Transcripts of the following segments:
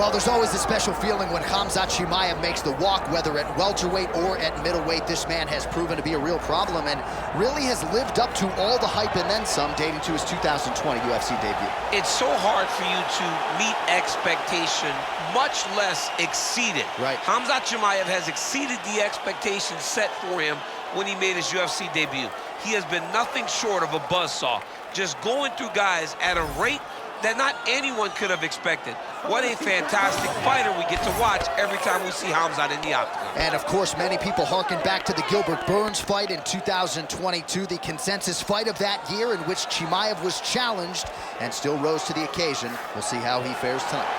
Well, there's always a special feeling when Khamzat Chimeav makes the walk, whether at welterweight or at middleweight. This man has proven to be a real problem and really has lived up to all the hype and then some, dating to his 2020 UFC debut. It's so hard for you to meet expectation, much less exceed it. Right. Khamzat Chimeav has exceeded the expectations set for him when he made his UFC debut. He has been nothing short of a buzzsaw, just going through guys at a rate that not anyone could have expected. What a fantastic fighter we get to watch every time we see Khamzat in the octagon. And of course, many people harken back to the Gilbert Burns fight in 2022, the consensus fight of that year in which Chimaev was challenged and still rose to the occasion. We'll see how he fares tonight.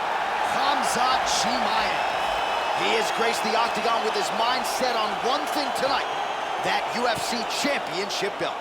Khamzat Chimeav. He has graced the octagon with his mind set on one thing tonight, that UFC championship belt.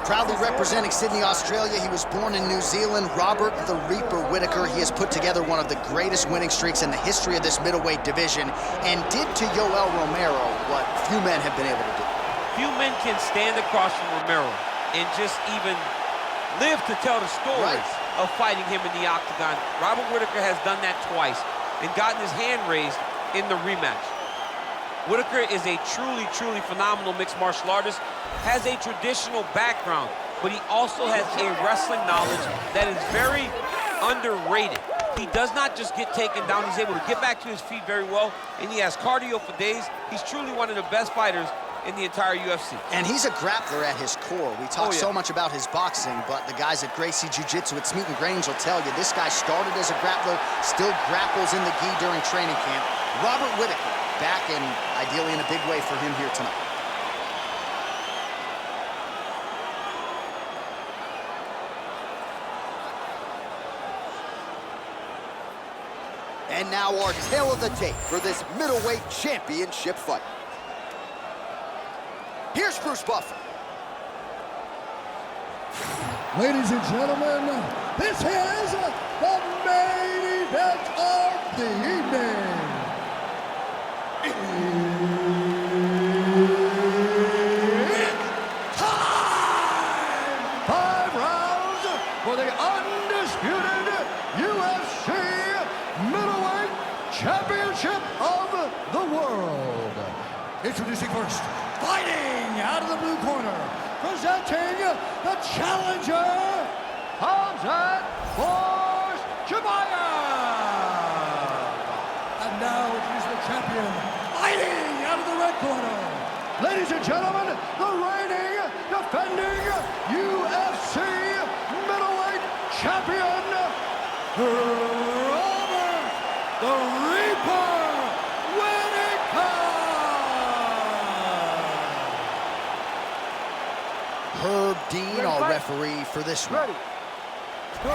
Proudly representing Sydney, Australia, he was born in New Zealand. Robert the Reaper Whittaker. He has put together one of the greatest winning streaks in the history of this middleweight division and did to Yoel Romero what few men have been able to do. Few men can stand across from Romero and just even live to tell the stories of fighting him in the octagon. Robert Whittaker has done that twice and gotten his hand raised in the rematch. Whittaker is a truly, truly phenomenal mixed martial artist, has a traditional background, but he also has a wrestling knowledge that is very underrated. He does not just get taken down, he's able to get back to his feet very well, and he has cardio for days. He's truly one of the best fighters in the entire UFC. And he's a grappler at his core. We talk so much about his boxing, but the guys at Gracie Jiu-Jitsu at Smeaton Grange will tell you, this guy started as a grappler, still grapples in the gi during training camp. Robert Whittaker, back and ideally in a big way for him here tonight. And now our tale of the tape for this middleweight championship fight. Here's Bruce Buffer. Ladies and gentlemen, this is the main event of the evening. It's time! 5 rounds for the undisputed UFC middleweight championship of the world. Introducing first, fighting out of the blue corner, presenting the challenger, Khamzat Chimeav. And now introducing the champion, fighting out of the red corner. Ladies and gentlemen, the reigning, defending UFC middleweight champion, Robert the Reaper Whittaker. Herb Dean, our referee for this one. All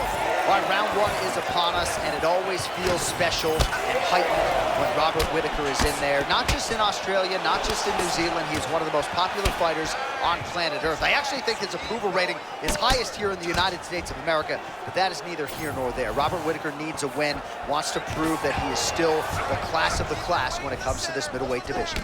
right, round 1 is upon us, and it always feels special and heightened when Robert Whittaker is in there. Not just in Australia, not just in New Zealand. He's one of the most popular fighters on planet Earth. I actually think his approval rating is highest here in the United States of America, but that is neither here nor there. Robert Whittaker needs a win, wants to prove that he is still the class of the class when it comes to this middleweight division.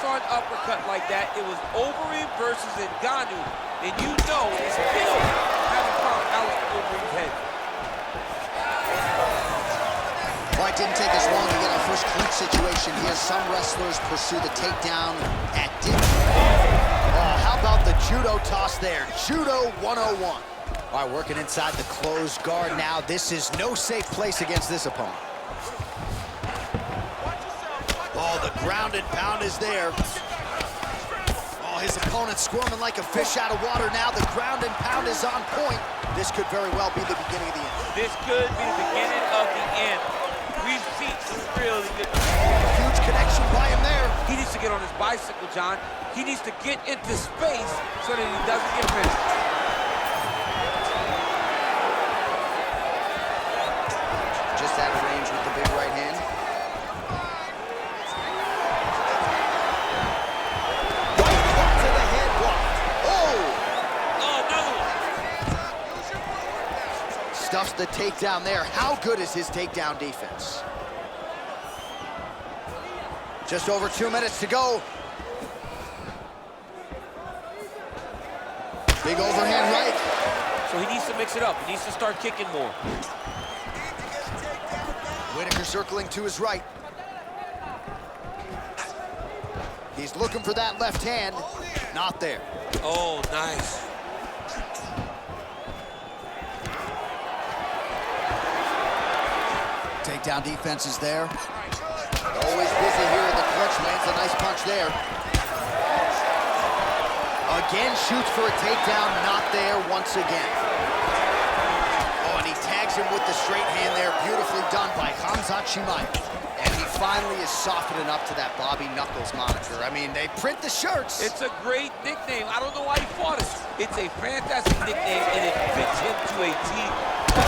Saw an uppercut like that, it was Overeem versus Ngannou, and you know it's still having found Alex Overeem's head. Well, it didn't take us long to get our first clinch situation here. Some wrestlers pursue the takedown at distance. How about the judo toss there? Judo 101. All right, working inside the closed guard now. This is no safe place against this opponent. Oh, the ground and pound is there. Oh, his opponent squirming like a fish out of water now. The ground and pound is on point. This could very well be the beginning of the end. This could be the beginning of the end. We've seen some really good... Huge connection by him there. He needs to get on his bicycle, John. He needs to get into space so that he doesn't get finished. Just out of range with the big right hand. forced the takedown there. How good is his takedown defense? Just over 2 minutes to go. Big overhand right. So he needs to mix it up. He needs to start kicking more. Whittaker circling to his right. He's looking for that left hand. Not there. Oh, nice. Takedown defense is there. Always busy here in the clinch. Lands a nice punch there. Again, shoots for a takedown. Not there once again. Oh, and he tags him with the straight hand there. Beautifully done by Khamzat Chimeav. And he finally is softening up to that Bobby Knuckles moniker. I mean, they print the shirts. It's a great nickname. I don't know why he fought it. It's a fantastic nickname, and it fits him to a T. Oh,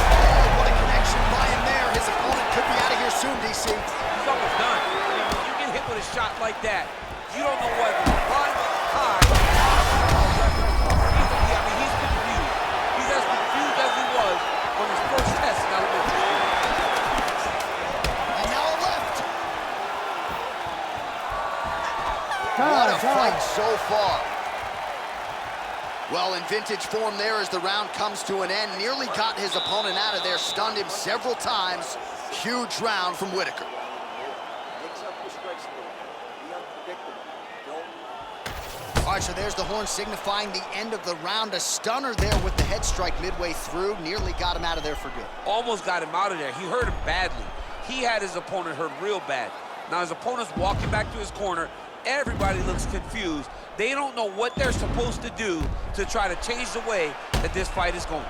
what a connection by him there. His opponent could be out of here soon, DC. He's almost done. I mean, when you get hit with a shot like that, you don't know whether to run, hide. He's confused. He's as confused as he was on his first test in elementary school. And now a left. What a fight so far. Well, in vintage form there as the round comes to an end. Nearly got his opponent out of there, stunned him several times. Huge round from Whittaker. All right, so there's the horn signifying the end of the round. A stunner there with the head strike midway through. Nearly got him out of there for good. Almost got him out of there. He hurt him badly. He had his opponent hurt real bad. Now his opponent's walking back to his corner. Everybody looks confused. They don't know what they're supposed to do to try to change the way that this fight is going.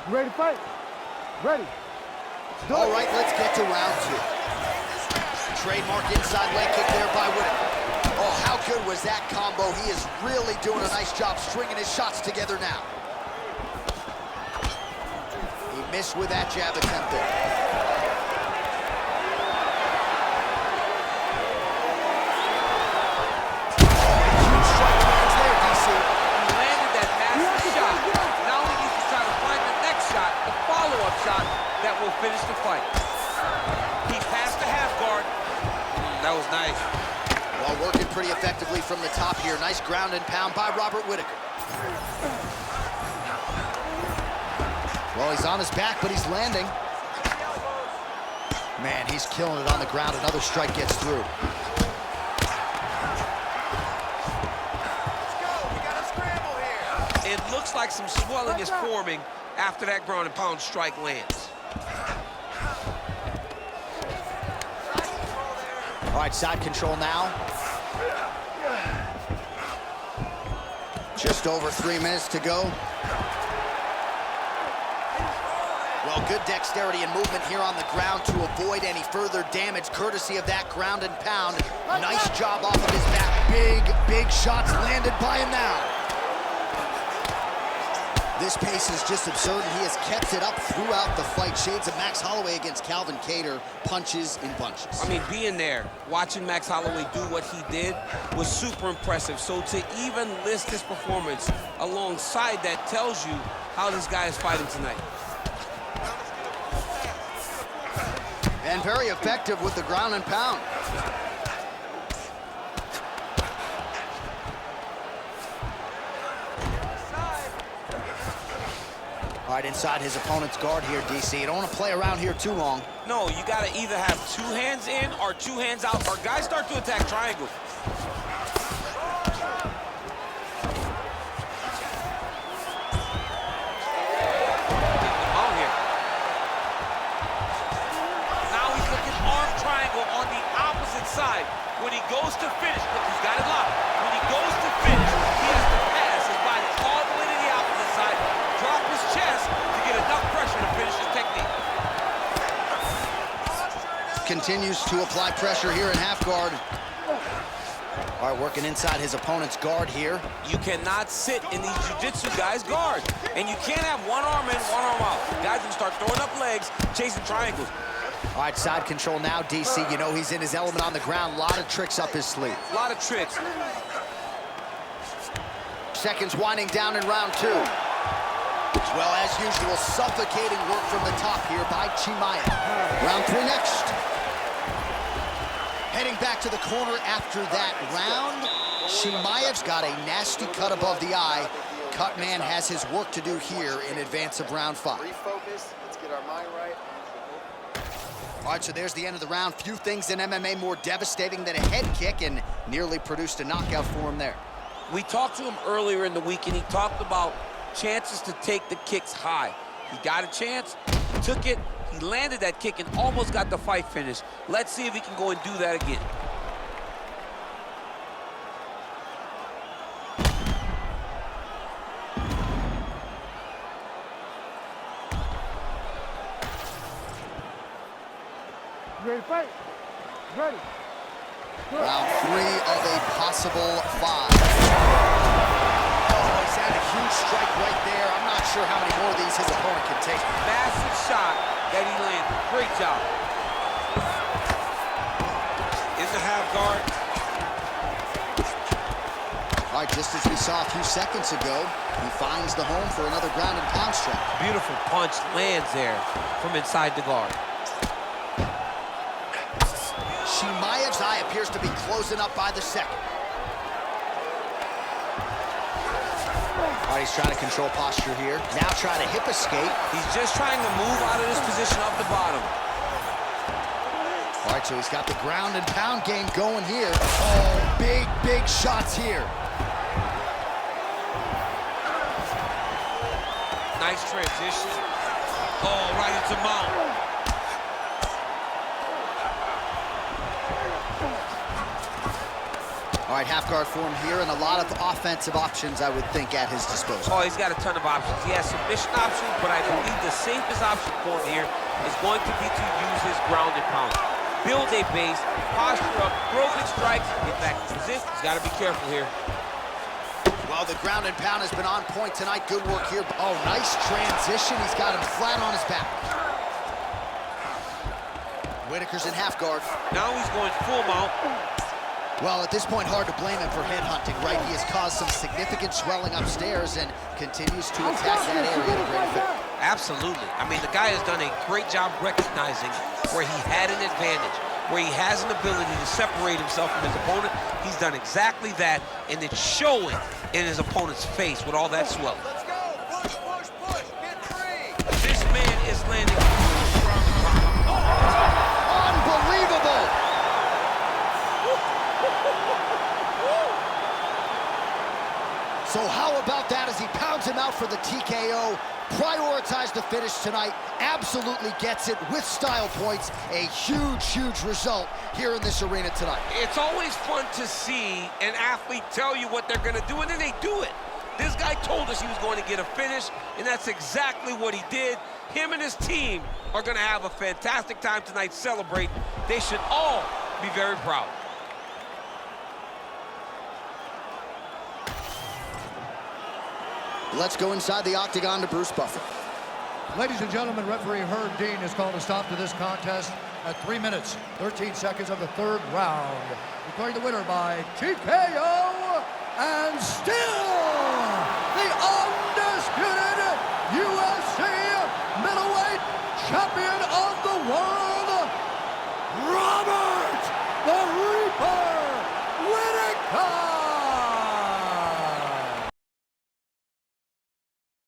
You ready to fight? Ready. All right, let's get to round two. Trademark inside leg kick there by Whittaker. Oh, how good was that combo? He is really doing a nice job stringing his shots together now. He missed with that jab attempt there. That will finish the fight. He passed the half guard. That was nice. Well, working pretty effectively from the top here. Nice ground and pound by Robert Whittaker. Well, he's on his back, but he's landing. Man, he's killing it on the ground. Another strike gets through. Let's go. We got a scramble here. It looks like some swelling is forming after that ground and pound strike lands. All right, side control now. Just over 3 minutes to go. Well, good dexterity and movement here on the ground to avoid any further damage, courtesy of that ground and pound. Nice job off of his back. Big shots landed by him now. This pace is just absurd, and he has kept it up throughout the fight. Shades of Max Holloway against Calvin Kattar, punches in bunches. I mean, being there, watching Max Holloway do what he did was super impressive. So to even list his performance alongside that tells you how this guy is fighting tonight. And very effective with the ground and pound. All right, inside his opponent's guard here, DC. You don't want to play around here too long. No, you got to either have 2 hands in or 2 hands out, or guys start to attack triangle. On here. Now he's looking arm triangle on the opposite side. When he goes to finish, look, he's got it locked. When he goes to finish, he has to pass his body all the way to the opposite side, drop his chest to get enough pressure to finish his technique. Continues to apply pressure here in half guard. All right, working inside his opponent's guard here. You cannot sit in these jiu-jitsu guys' guard. And you can't have one arm in, one arm out. Guys will start throwing up legs, chasing triangles. All right, side control now, DC. You know he's in his element on the ground. A lot of tricks up his sleeve. A lot of tricks. seconds winding down in round 2. Well, as usual, suffocating work from the top here by Chimaev. Round 3 next. Heading back to the corner after that round. Chimaev's got a nasty cut above the eye. Cutman has his work to do here in advance of round 5. Refocus, let's get our mind right. All right, so there's the end of the round. Few things in MMA more devastating than a head kick, and nearly produced a knockout for him there. We talked to him earlier in the week, and he talked about chances to take the kicks high. He got a chance, he took it, he landed that kick and almost got the fight finished. Let's see if he can go and do that again. Ready, fight. Ready. Round 3 of a possible 5. Oh, he's had a huge strike right there. I'm not sure how many more of these his opponent can take. Massive shot that he landed. Great job. In the half guard. All right, just as we saw a few seconds ago, he finds the home for another ground and pound strike. Beautiful punch lands there from inside the guard. Chimaev's eye appears to be closing up by the second. All right, he's trying to control posture here. Now trying to hip escape. He's just trying to move out of this position off the bottom. All right, so he's got the ground and pound game going here. Oh, big, big shots here. Nice transition. Oh, right into mount. All right, half guard form here, and a lot of offensive options, I would think, at his disposal. Oh, he's got a ton of options. He has submission options, but I believe the safest option for him here is going to be to use his ground and pound. Build a base, posture up, throw good strikes, get back to position. He's got to be careful here. Well, the ground and pound has been on point tonight. Good work here. Oh, nice transition. He's got him flat on his back. Whittaker's in half guard. Now he's going full mount. Well, at this point, hard to blame him for headhunting, right? He has caused some significant swelling upstairs and continues to attack that area to great effect. Absolutely. I mean, the guy has done a great job recognizing where he had an advantage, where he has an ability to separate himself from his opponent. He's done exactly that, and it's showing in his opponent's face with all that swelling. Let's go! Push, push, push! Get 3! This man is landing. Unbelievable! So how about that as he pounds him out for the TKO? Prioritized the finish tonight, absolutely gets it with style points. A huge, huge result here in this arena tonight. It's always fun to see an athlete tell you what they're gonna do, and then they do it. This guy told us he was going to get a finish, and that's exactly what he did. Him and his team are gonna have a fantastic time tonight celebrating. They should all be very proud. Let's go inside the octagon to Bruce Buffer. Ladies and gentlemen, referee Herb Dean has called a stop to this contest at 3 minutes, 13 seconds of the 3rd round. Declaring the winner by TKO, and still the undisputed UFC middleweight champion of the world, Robert the Reaper Whittaker!